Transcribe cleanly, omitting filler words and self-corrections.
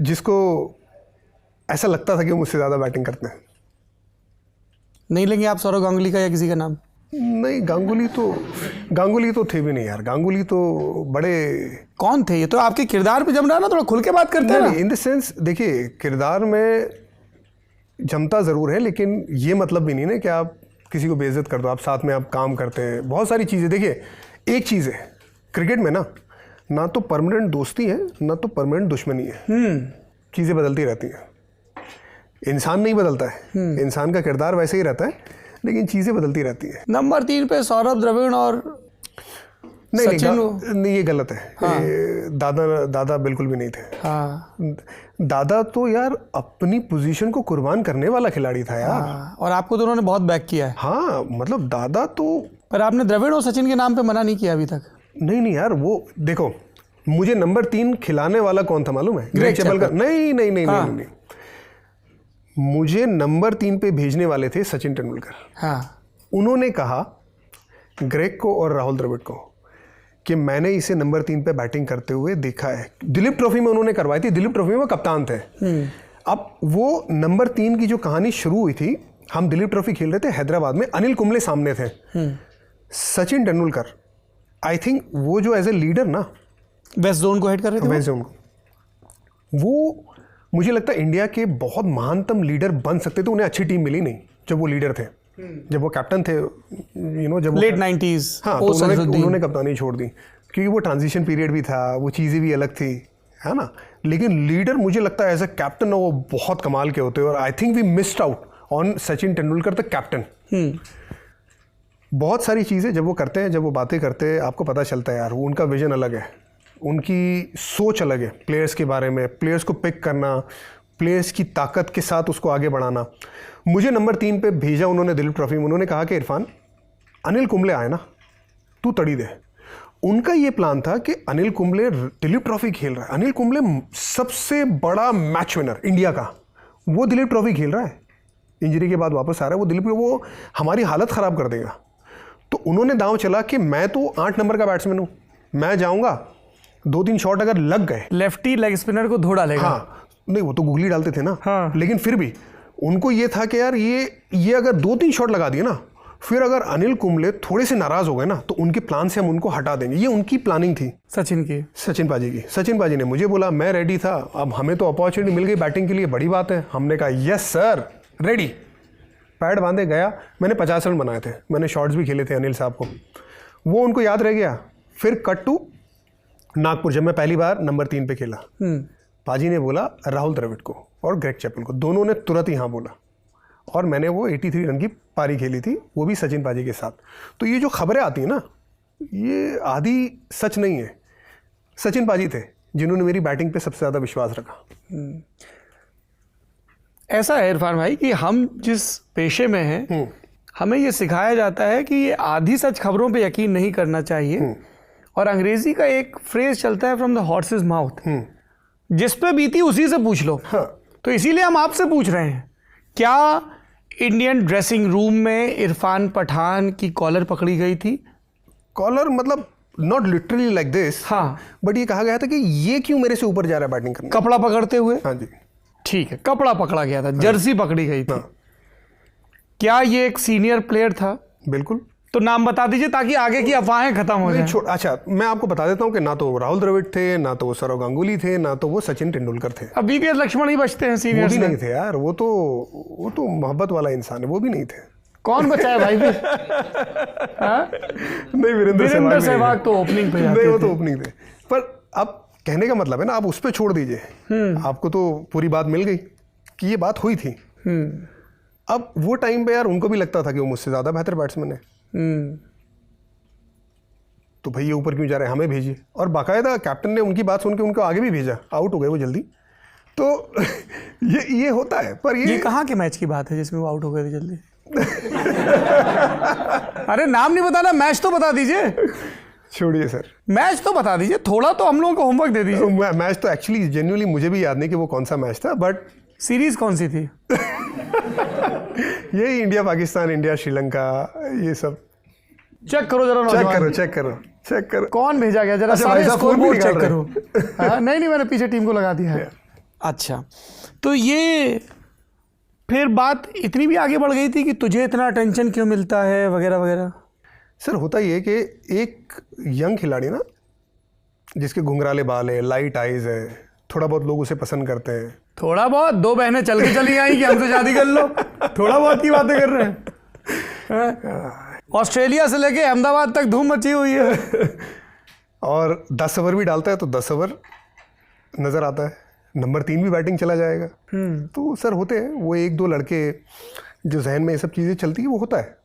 जिसको ऐसा लगता था कि वो मुझसे ज़्यादा बैटिंग करते हैं। नहीं लेंगे आप सौरव गांगुली का या किसी का नाम? नहीं, गांगुली तो थे भी नहीं यार। गांगुली तो बड़े... कौन थे? ये तो आपके किरदार पे जम रहा है ना, थोड़ा खुल के बात करते हैं ना। इन द सेंस देखिए, किरदार में जमता ज़रूर है, लेकिन ये मतलब भी नहीं ना कि आप किसी को बेइज्जत कर दो। आप साथ में आप काम करते हैं, बहुत सारी चीज़ें। देखिए, एक चीज़ है क्रिकेट में ना तो परमानेंट दोस्ती है, ना तो परमानेंट दुश्मनी है। चीज़ें बदलती रहती हैं। इंसान नहीं बदलता है, इंसान का किरदार वैसे ही रहता है, लेकिन चीज़ें बदलती रहती हैं। नंबर 3 पे सौरभ द्रविड़ और नहीं, ये गलत है। हाँ। दादा बिल्कुल भी नहीं थे। हाँ। दादा तो यार अपनी पोजीशन को कुर्बान करने वाला खिलाड़ी था यार। हाँ। और आपको तो उन्होंने बहुत बैक किया है। हाँ, मतलब दादा तो... पर आपने द्रविड़ और सचिन के नाम पे मना नहीं किया अभी तक। नहीं यार, वो देखो, मुझे नंबर 3 खिलाने वाला कौन था मालूम है? ग्रेग चैपल का। नहीं, मुझे नंबर 3 पे भेजने वाले थे सचिन तेंदुलकर। हाँ। उन्होंने कहा ग्रेग को और राहुल द्रविड़ को कि मैंने इसे नंबर 3 पे बैटिंग करते हुए देखा है। दिलीप ट्रॉफी में उन्होंने करवाई थी, दिलीप ट्रॉफी में वो कप्तान थे। अब वो नंबर 3 की जो कहानी शुरू हुई थी, हम दिलीप ट्रॉफी खेल रहे थे हैदराबाद में, अनिल कुंबले सामने थे। सचिन तेंदुलकर, आई थिंक वो जो एज ए लीडर ना, वेस्ट जोन को हेड कर रहे थे। वेस्ट जोन को, वो मुझे लगता है इंडिया के बहुत महानतम लीडर बन सकते थे। उन्हें अच्छी टीम मिली नहीं जब वो लीडर थे, जब वो कैप्टन थे, जब लेट 90s। हाँ, तो उन्होंने कप्तानी छोड़ दी, क्योंकि वो ट्रांजिशन पीरियड भी था, वो चीज़ें भी अलग थी, है ना। लेकिन लीडर मुझे लगता है एज ए कैप्टन वो बहुत कमाल के होते हैं। और I think we missed out on Sachin Tendulkar the captain. बहुत सारी चीज़ें जब वो करते हैं, जब वो बातें करते हैं, आपको पता चलता है यार वो उनका विजन अलग है, उनकी सोच अलग है प्लेयर्स के बारे में, प्लेयर्स को पिक करना, प्लेयर्स की ताकत के साथ उसको आगे बढ़ाना। मुझे नंबर 3 पे भेजा उन्होंने दिलीप ट्रॉफी में। उन्होंने कहा कि इरफान, अनिल कुंबले आए ना, तू तड़ी दे। उनका ये प्लान था कि अनिल कुंबले दिलीप ट्रॉफी खेल रहा है, अनिल कुंबले सबसे बड़ा मैच विनर इंडिया का, वो दिलीप ट्रॉफी खेल रहा है, इंजरी के बाद वापस आ रहा है, वो दिलीप, वो हमारी हालत ख़राब कर देगा। तो उन्होंने दांव चला कि मैं तो 8 नंबर का बैट्समैन हूँ, मैं जाऊँगा, 2-3 शॉट अगर लग गए, लेफ्टी लेग स्पिनर को धो डालेगा। हाँ, नहीं वो तो गुगली डालते थे ना। हाँ। लेकिन फिर भी उनको ये था कि यार ये अगर 2-3 शॉट लगा दिए ना, फिर अगर अनिल कुंबले थोड़े से नाराज हो गए ना, तो उनके प्लान से हम उनको हटा देंगे। ये उनकी प्लानिंग थी सचिन पाजी की। सचिन पाजी ने मुझे बोला, मैं रेडी था, अब हमें तो अपॉर्चुनिटी मिल गई बैटिंग के लिए, बड़ी बात है। हमने कहा यस सर, रेडी। पैड बांधे गया, मैंने 50 रन बनाए थे, मैंने शॉट्स भी खेले थे अनिल साहब को, वो उनको याद रह गया। फिर कट टू नागपुर, जब मैं पहली बार नंबर 3 पे खेला, पाजी ने बोला राहुल द्रविड़ को और ग्रेग चैपल को, दोनों ने तुरंत ही हाँ बोला, और मैंने वो 83 रन की पारी खेली थी, वो भी सचिन पाजी के साथ। तो ये जो खबरें आती हैं ना, ये आधी सच नहीं है। सचिन पाजी थे जिन्होंने मेरी बैटिंग पे सबसे ज़्यादा विश्वास रखा। ऐसा है इरफान भाई कि हम जिस पेशे में हैं, हमें ये सिखाया जाता है कि ये आधी सच खबरों पे यकीन नहीं करना चाहिए। और अंग्रेजी का एक फ्रेज चलता है, फ्रॉम द हॉर्सेस माउथ, जिस पे बीती उसी से पूछ लो। हाँ। तो इसीलिए हम आपसे पूछ रहे हैं, क्या इंडियन ड्रेसिंग रूम में इरफान पठान की कॉलर पकड़ी गई थी? कॉलर मतलब नॉट लिटरली लाइक दिस, हाँ, बट ये कहा गया था कि ये क्यों मेरे से ऊपर जा रहा है बैटिंग करने, कपड़ा पकड़ते हुए। हाँ जी, ठीक है, कपड़ा पकड़ा गया था, जर्सी पकड़ी गई थी। क्या ये एक सीनियर प्लेयर था? बिल्कुल। तो नाम बता दीजिए ताकि आगे की अफवाहें खत्म हो जाएं। अच्छा, मैं आपको बता देता हूँ कि ना तो राहुल द्रविड़ थे, ना तो वो सौरव गांगुली थे, ना तो वो सचिन तेंदुलकर थे। अब वीवीएस लक्ष्मण ही बचते हैं सीनियर। वो भी नहीं थे यार, वो तो मोहब्बत वाला इंसान है, वो भी नहीं थे। कौन बचा है भाई? नहीं, वीरेंद्र सहवाग तो ओपनिंग पे नहीं, वो तो ओपनिंग थे। पर अब कहने का मतलब है ना, आप उस पर छोड़ दीजिए, आपको तो पूरी बात मिल गई कि ये बात हुई थी। अब वो टाइम पे यार उनको भी लगता था कि वो मुझसे ज़्यादा बेहतर बैट्समैन है, तो भाई ये ऊपर क्यों जा रहे हैं, हमें भेजिए। और बाकायदा कैप्टन ने उनकी बात सुन के उनको आगे भी भेजा, आउट हो गए वो जल्दी। तो ये होता है। पर ये कहाँ के मैच की बात है जिसमें वो आउट हो गए थे जल्दी? अरे नाम नहीं बताना, मैच तो बता दीजिए। छोड़िए सर, मैच तो बता दीजिए, थोड़ा तो हम लोगों को होमवर्क दे दीजिए। मैच तो एक्चुअली जेन्युइनली मुझे भी याद नहीं कि वो कौन सा मैच था, बट सीरीज कौन सी थी? यही इंडिया पाकिस्तान, इंडिया श्रीलंका, ये सब। चेक करो जरा, चेक करो कौन भेजा गया जरा, सारे स्कोरबोर्ड चेक करो। हाँ, नहीं मैंने पीछे टीम को लगा दिया है। अच्छा, तो ये फिर बात इतनी भी आगे बढ़ गई थी कि तुझे इतना अटेंशन क्यों मिलता है वगैरह वगैरह? सर होता ये है कि एक यंग खिलाड़ी ना, जिसके घुंघराले बाल है, लाइट आइज है, थोड़ा बहुत लोग उसे पसंद करते हैं। थोड़ा बहुत? 2 बहनें चल के चली आई कि हमसे शादी कर लो, थोड़ा बहुत की बातें कर रहे हैं? ऑस्ट्रेलिया से लेके अहमदाबाद तक धूम मची हुई है। और 10 ओवर भी डालता है तो 10 ओवर नज़र आता है, नंबर 3 भी बैटिंग चला जाएगा। तो सर होते हैं वो 1-2 लड़के जो जहन में ये सब चीज़ें चलती है, वो होता है।